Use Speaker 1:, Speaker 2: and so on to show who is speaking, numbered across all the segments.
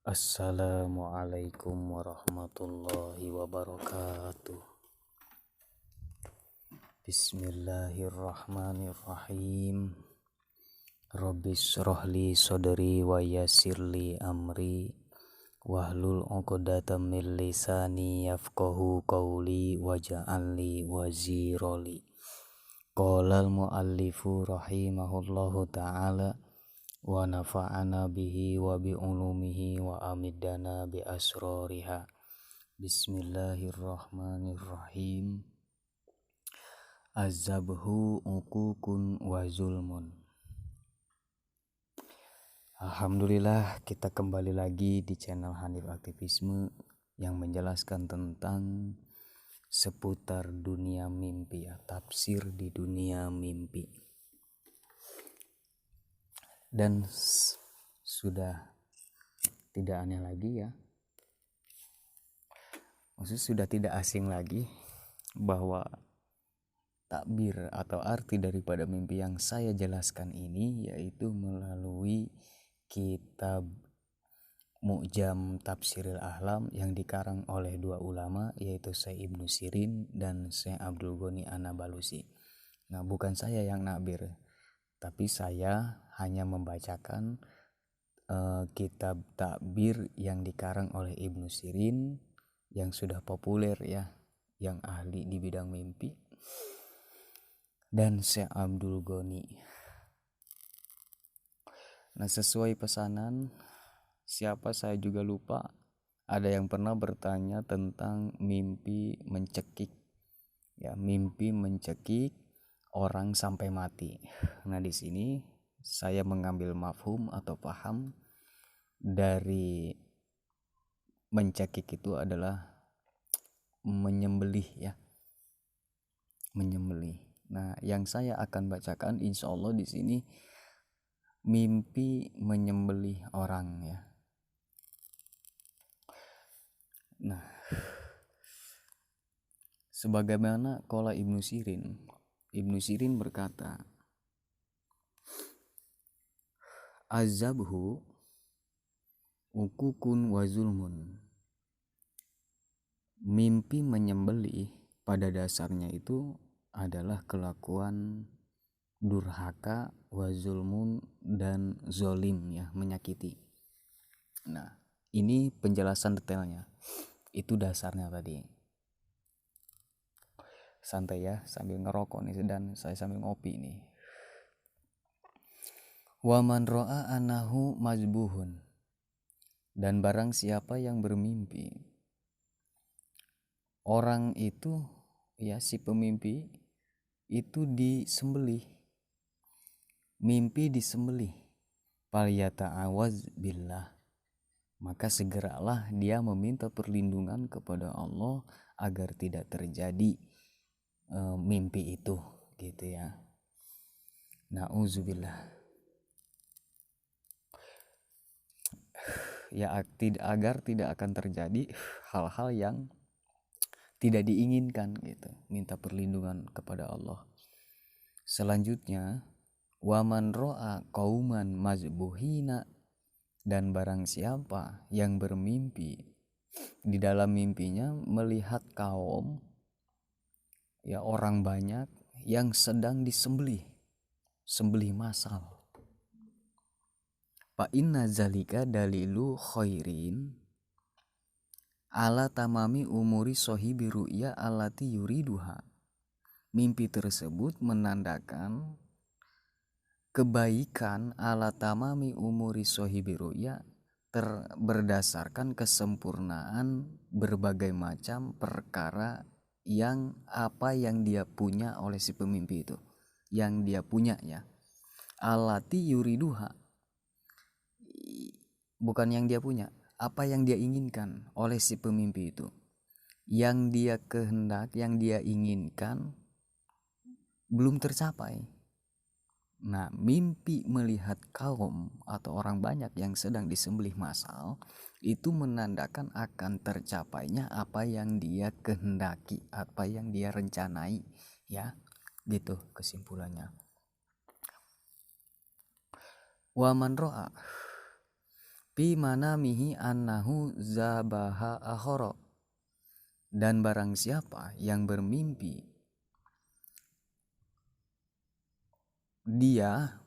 Speaker 1: Assalamualaikum warahmatullahi wabarakatuh. Bismillahirrahmanirrahim. Rabbis shrahli sodri wa yassirli amri wahlul 'uqdatam min lisani yafqahu qawli waj'alni wazirali. Qala al-muallifu rahimahullahu ta'ala wa nafa'ana bihi wa bi ulumihi wa amidana bi asrariha. Bismillahirrahmanirrahim. Azabhu uqukun wa zulmun. Alhamdulillah, kita kembali lagi di channel Hanif Aktivisme yang menjelaskan tentang seputar dunia mimpi, tafsir di dunia mimpi. Dan sudah tidak aneh lagi ya, maksudnya sudah tidak asing lagi bahwa takbir atau arti daripada mimpi yang saya jelaskan ini yaitu melalui kitab Mu'jam Tafsiril Ahlam yang dikarang oleh dua ulama, yaitu Syekh Ibnu Sirin dan Syekh Abdul Ghani An-Nabalusi. Nah, bukan saya yang nakbir, tapi saya hanya membacakan kitab takbir yang dikarang oleh Ibnu Sirin yang sudah populer ya, yang ahli di bidang mimpi, dan Syekh Abdul Ghani. Nah, sesuai pesanan siapa saya juga lupa, ada yang pernah bertanya tentang mimpi mencekik ya, mimpi mencekik orang sampai mati. Nah, di sini saya mengambil mafhum atau paham dari mencekik itu adalah menyembelih ya, menyembelih. Nah, yang saya akan bacakan insya Allah di sini mimpi menyembelih orang ya. Nah, sebagaimana qala Ibnu Sirin berkata, azabhu ukukun wa zulmun. Mimpi menyembelih pada dasarnya itu adalah kelakuan durhaka, wa zulmun, dan zolim ya, menyakiti. Nah, ini penjelasan detailnya. Itu dasarnya tadi. Santai ya, sambil ngerokok nih, dan saya sambil ngopi nih. Wa man ra'a anahu majbuhun. Dan barang siapa yang bermimpi orang itu ya, si pemimpi itu disembelih, mimpi disembelih, falyata'awaz billah, maka segeralah dia meminta perlindungan kepada Allah agar tidak terjadi mimpi itu gitu ya. Na'udzubillah. Ya, agar tidak akan terjadi hal-hal yang tidak diinginkan gitu, minta perlindungan kepada Allah. Selanjutnya, waman ro'a qauman mazbuhina, dan barang siapa yang bermimpi di dalam mimpinya melihat kaum ya, orang banyak yang sedang disembelih, sembelih massal. Fa inna zalika dalilu khairin ala tamami umuri sahibi ru'ya allati yuriduha. Mimpi tersebut menandakan kebaikan ala tamami umuri sahibi ru'ya, berdasarkan kesempurnaan berbagai macam perkara yang dia punya oleh si pemimpi itu, yang dia punya ya. Allati yuriduha, bukan yang dia punya, apa yang dia inginkan oleh si pemimpi itu, yang dia kehendak, yang dia inginkan belum tercapai. Nah, mimpi melihat kaum atau orang banyak yang sedang disembelih massal itu menandakan akan tercapainya apa yang dia kehendaki, apa yang dia rencanai, ya. Gitu kesimpulannya. Wa man ro'a fi manamihi annahu zabaha akhara, dan barang siapa yang bermimpi dia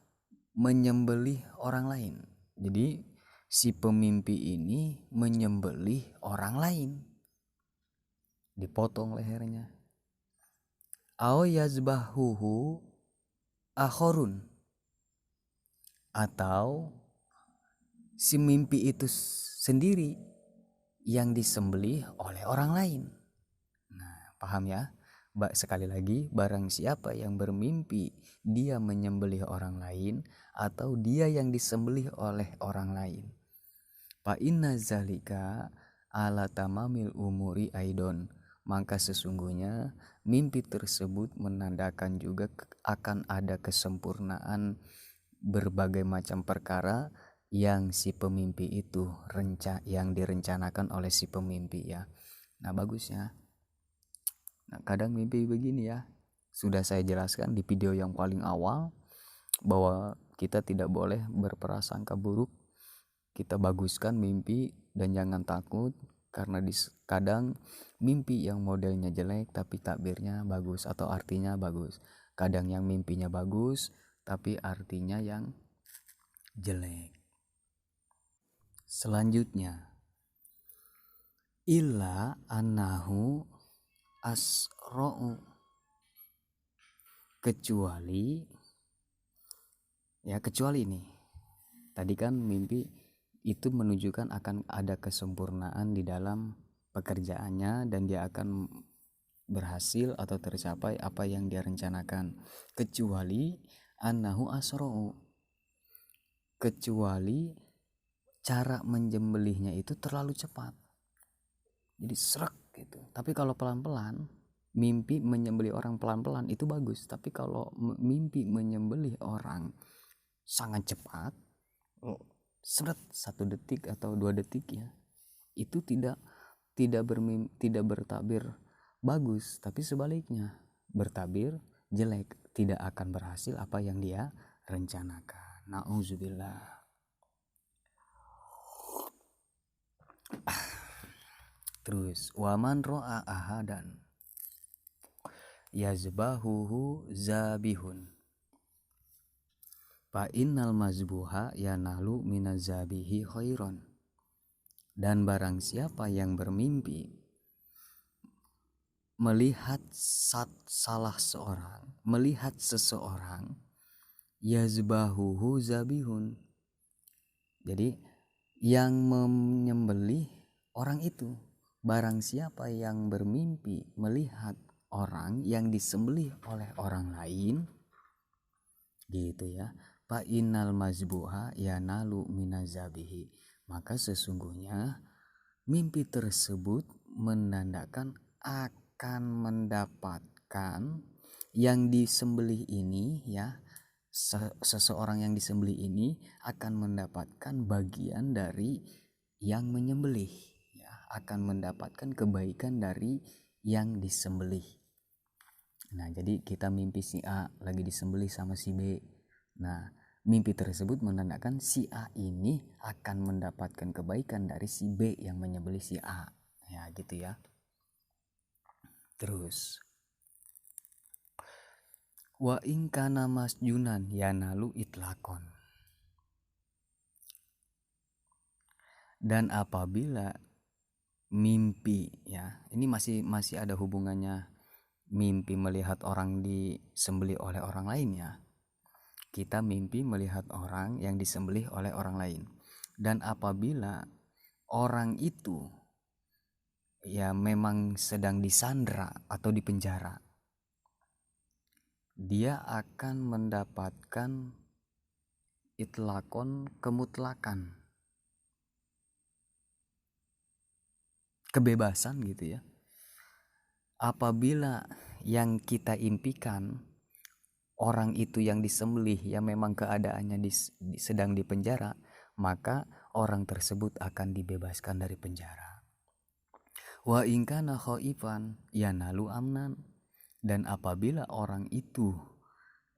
Speaker 1: menyembelih orang lain. Jadi si pemimpi ini menyembelih orang lain, dipotong lehernya. Au yazbahuhu akhorun, atau si mimpi itu sendiri yang disembelih oleh orang lain. Nah, paham ya? Sekali lagi, barang siapa yang bermimpi dia menyembelih orang lain atau dia yang disembelih oleh orang lain. Fa inna zalika ala tamamil umuri aidon, maka sesungguhnya mimpi tersebut menandakan juga akan ada kesempurnaan berbagai macam perkara yang si pemimpi itu yang direncanakan oleh si pemimpi, ya. Nah, bagusnya. Nah, kadang mimpi begini ya. Sudah saya jelaskan di video yang paling awal bahwa kita tidak boleh berprasangka buruk. Kita baguskan mimpi dan jangan takut, karena kadang mimpi yang modelnya jelek tapi takbirnya bagus atau artinya bagus. Kadang yang mimpinya bagus tapi artinya yang jelek. Selanjutnya, illa annahu asra'u, kecuali ini. Tadi kan mimpi itu menunjukkan akan ada kesempurnaan di dalam pekerjaannya dan dia akan berhasil atau tercapai apa yang dia rencanakan. Kecuali annahu asra'u, kecuali cara menjembelihnya itu terlalu cepat. Jadi serak gitu. Tapi kalau pelan-pelan, mimpi menyembelih orang pelan-pelan itu bagus. Tapi kalau mimpi menyembelih orang sangat cepat, seret 1 detik atau 2 detik, ya, itu tidak bertabir bagus, tapi sebaliknya bertabir jelek, tidak akan berhasil apa yang dia rencanakan. Nauzubillah. Terus waman ro'a ahadan yazbahuhu zabihun fa innal mazbuha yanalu minazabihi khairon, dan barang siapa yang bermimpi melihat seseorang yazbahuhu zabihun, jadi yang menyembelih orang itu, barang siapa yang bermimpi melihat orang yang disembelih oleh orang lain, gitu ya, fa innal mazbuha yanalu minazabihi, maka sesungguhnya mimpi tersebut menandakan akan mendapatkan yang disembelih ini, ya, seseorang yang disembelih ini akan mendapatkan bagian dari yang menyembelih, ya, akan mendapatkan kebaikan dari yang disembelih. Nah, jadi kita mimpi si A lagi disembelih sama si B. Nah, mimpi tersebut menandakan si A ini akan mendapatkan kebaikan dari si B yang menyembelih si A. Ya, gitu ya. Terus wa in kana masjunan yanalu itlaqon, dan apabila mimpi, ya, ini masih ada hubungannya mimpi melihat orang disembelih oleh orang lain, ya. Kita mimpi melihat orang yang disembelih oleh orang lain, dan apabila orang itu ya memang sedang disandra atau dipenjara, dia akan mendapatkan itlaqon, kemutlakan, kebebasan, gitu ya. Apabila yang kita impikan orang itu yang disembelih yang memang keadaannya sedang dipenjara, maka orang tersebut akan dibebaskan dari penjara. Wa in kana khaifan yanalu amnan, dan apabila orang itu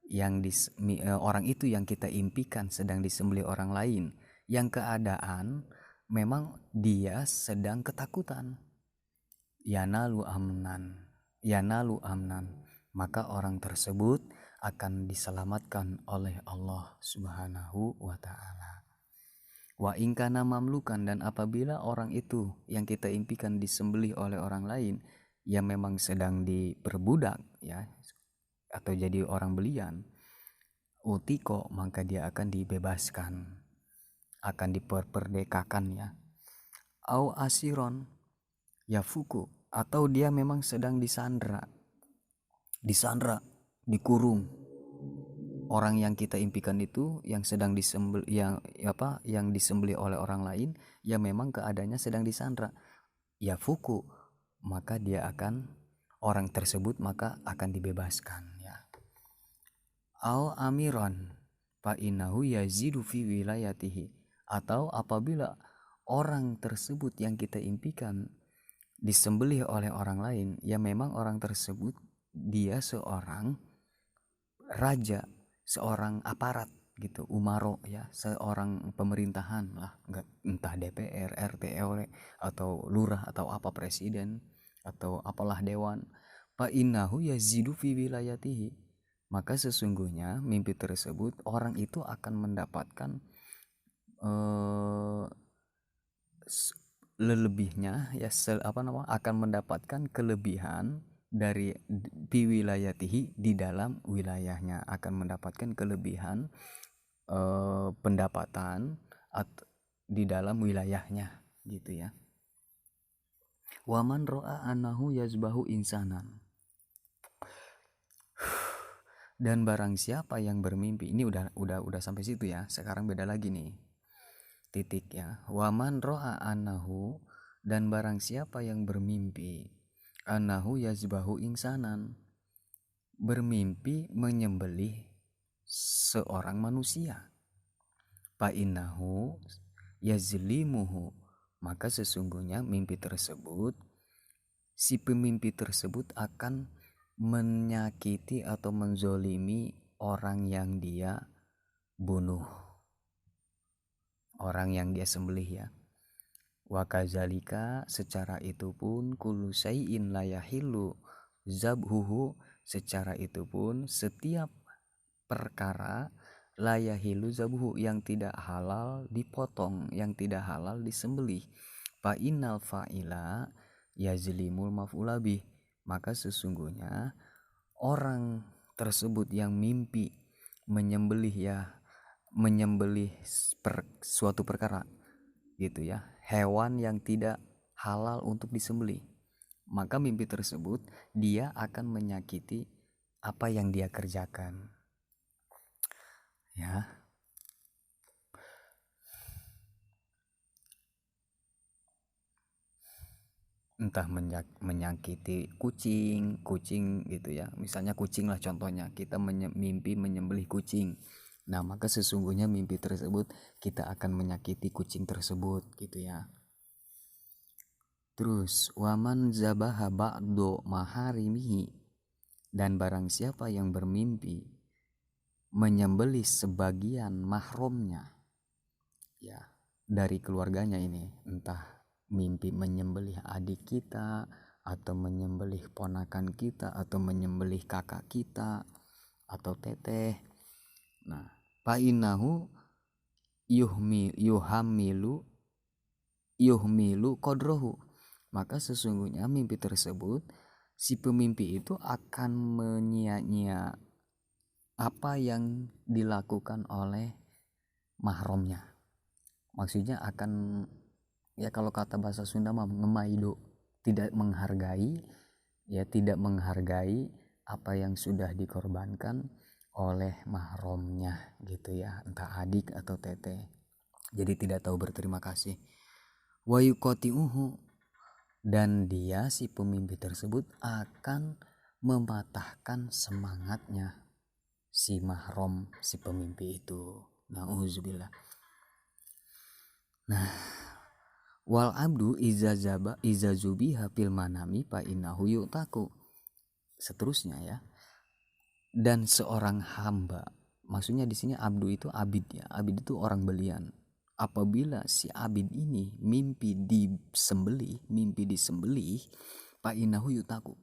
Speaker 1: yang kita impikan sedang disembelih orang lain, yang keadaan memang dia sedang ketakutan, yanalu amnan, maka orang tersebut akan diselamatkan oleh Allah Subhanahu wa ta'ala. Wa in kana mamlukan, dan apabila orang itu yang kita impikan disembelih oleh orang lain yang memang sedang diperbudak ya, atau jadi orang belian, utiko, maka dia akan dibebaskan, akan diperperdekakan ya. Au asiron yafuku, atau dia memang sedang disandra, dikurung. Orang yang kita impikan itu yang sedang disembelih, yang disembelih oleh orang lain, ya memang keadaannya sedang disandra, ya fuku, maka orang tersebut maka akan dibebaskan ya. Au amiron fa innahu yazidu fi wilayatihi, atau apabila orang tersebut yang kita impikan disembelih oleh orang lain, ya memang orang tersebut dia seorang raja, seorang aparat gitu, umaro ya, seorang pemerintahan lah, entah DPR, RT, RW, atau lurah, atau apa, presiden, atau apalah dewan. Fa innahu yazidu fi wilayatihi, maka sesungguhnya mimpi tersebut orang itu akan mendapatkan lelebihnya ya, akan mendapatkan kelebihan dari di wilayatihi, di dalam wilayahnya, akan mendapatkan kelebihan pendapatan di dalam wilayahnya gitu ya. Waman ro'a anahu yazbahu insanan, dan barang siapa yang bermimpi, ini udah sampai situ ya, sekarang beda lagi nih titik ya. Waman ro'a anahu, dan barang siapa yang bermimpi anahu yazbahu insanan, bermimpi menyembelih seorang manusia, fa innahu yazlimuhu, maka sesungguhnya mimpi tersebut, si pemimpi tersebut akan menyakiti atau menzolimi orang yang dia bunuh, orang yang dia sembelih ya. Wa kadzalika, secara itu pun, kullu syai'in la yahillu zabhuhu, secara itu pun setiap perkara la yahillu zabhuhu, yang tidak halal dipotong, yang tidak halal disembelih. Fa innal fa'ila yazlimul maf'ula bih, maka sesungguhnya orang tersebut yang mimpi menyembelih suatu perkara gitu ya, hewan yang tidak halal untuk disembelih, maka mimpi tersebut dia akan menyakiti apa yang dia kerjakan ya. Entah menyakiti kucing gitu ya, misalnya kucing lah contohnya, kita mimpi menyembelih kucing, nah maka sesungguhnya mimpi tersebut kita akan menyakiti kucing tersebut gitu ya. Terus waman zabaha ba'du maharimihi, dan barang siapa yang bermimpi menyembelih sebagian mahramnya ya, dari keluarganya, ini entah mimpi menyembelih adik kita, atau menyembelih ponakan kita, atau menyembelih kakak kita atau teteh. Nah, fa innahu yuhmilu qadrohu, maka sesungguhnya mimpi tersebut, si pemimpi itu akan menyia-nyia apa yang dilakukan oleh mahramnya. Maksudnya akan ya, kalau kata bahasa Sunda mah ngemaido, tidak menghargai apa yang sudah dikorbankan oleh mahramnya gitu ya, entah adik atau teteh. Jadi tidak tahu berterima kasih. Wa yuqati'uhu, dan dia si pemimpi tersebut akan mematahkan semangatnya si mahram, si pemimpi itu. Nauzubillah. Nah, wal abdu iza zubiha fil manami fa innahu yu'taku. Seterusnya ya. Dan seorang hamba, maksudnya di sini abdu itu abid ya. Abid itu orang belian. Apabila si abid ini mimpi disembelih, fa innahu yu'taku.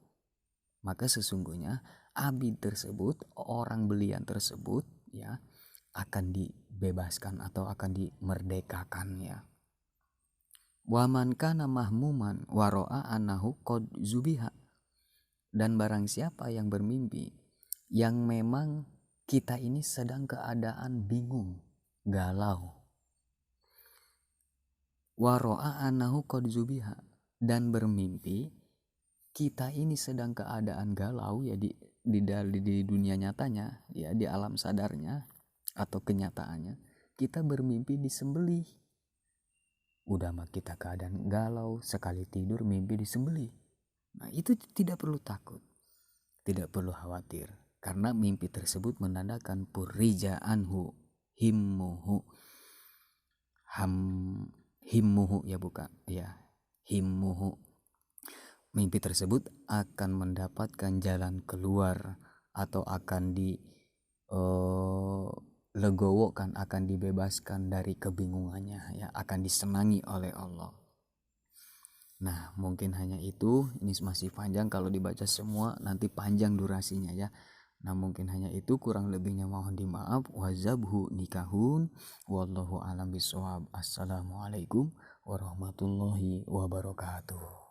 Speaker 1: Maka sesungguhnya abid tersebut, orang belian tersebut ya, akan dibebaskan atau akan dimerdekakan ya. Waman kana mahmuman waro'a anahu qad zubiha. Dan barang siapa yang bermimpi yang memang kita ini sedang keadaan bingung, galau. Waro'a anahu qad zubiha, dan bermimpi kita ini sedang keadaan galau ya di dunia nyatanya ya, di alam sadarnya atau kenyataannya kita bermimpi disembelih. Udah mah kita keadaan galau, sekali tidur mimpi disembelih. Nah, itu tidak perlu takut, tidak perlu khawatir, karena mimpi tersebut menandakan purija anhu himmuhu, himmuhu ya, bukan ya, himmuhu. Mimpi tersebut akan mendapatkan jalan keluar atau akan legowokan, akan dibebaskan dari kebingungannya ya, akan disenangi oleh Allah. Nah, mungkin hanya itu. Ini masih panjang, kalau dibaca semua nanti panjang durasinya ya. Nah, mungkin hanya itu, kurang lebihnya mohon dimaaf. Wazabhu nikahun, wallahu alam bisawab. Assalamualaikum warahmatullahi wabarakatuh.